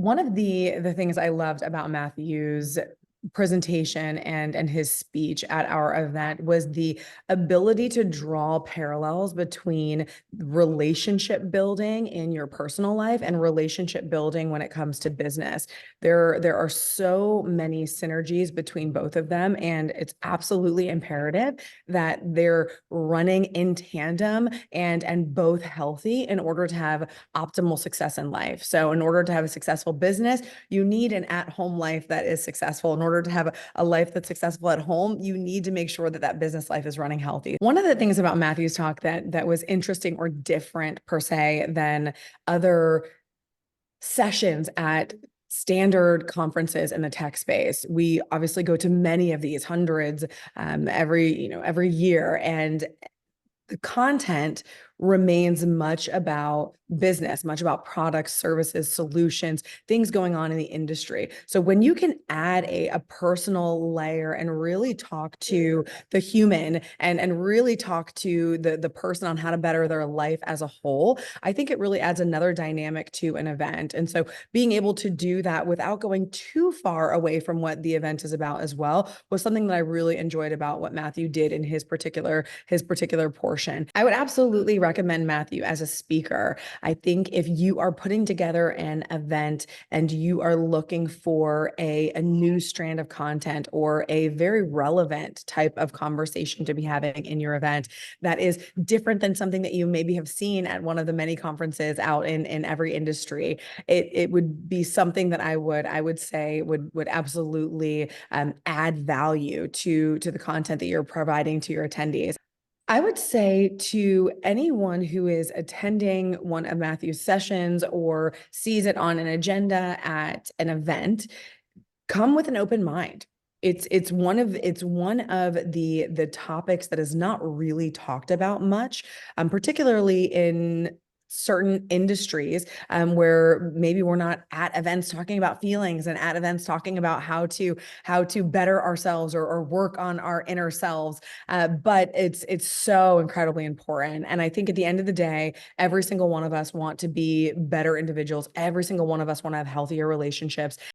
One of the things I loved about Matthew's presentation and his speech at our event was the ability to draw parallels between relationship building in your personal life and relationship building when it comes to business. There are so many synergies between both of them, and it's absolutely imperative that they're running in tandem and both healthy in order to have optimal success in life. So in order to have a successful business, you need an at-home life that is successful. In order to have a life that's successful at home, you need to make sure that that business life is running healthy. One of the things about Matthew's talk that was interesting or different per se than other sessions at standard conferences in the tech space. We obviously go to many of these, hundreds every year, and the content remains much about business, much about products, services, solutions, things going on in the industry. So when you can add a personal layer and really talk to the human and really talk to the person on how to better their life as a whole, I think it really adds another dynamic to an event. And so being able to do that without going too far away from what the event is about as well was something that I really enjoyed about what Matthew did in his particular portion. I would absolutely recommend Matthew as a speaker. I think if you are putting together an event and you are looking for a new strand of content or a very relevant type of conversation to be having in your event that is different than something that you maybe have seen at one of the many conferences out in every industry, it would be something that I would say would absolutely add value to the content that you're providing to your attendees. I would say to anyone who is attending one of Matthew's sessions or sees it on an agenda at an event, come with an open mind. It's one of the topics that is not really talked about much, particularly in certain industries where maybe we're not at events talking about feelings and at events talking about how to better ourselves or work on our inner selves. But it's so incredibly important. And I think at the end of the day, every single one of us want to be better individuals. Every single one of us want to have healthier relationships.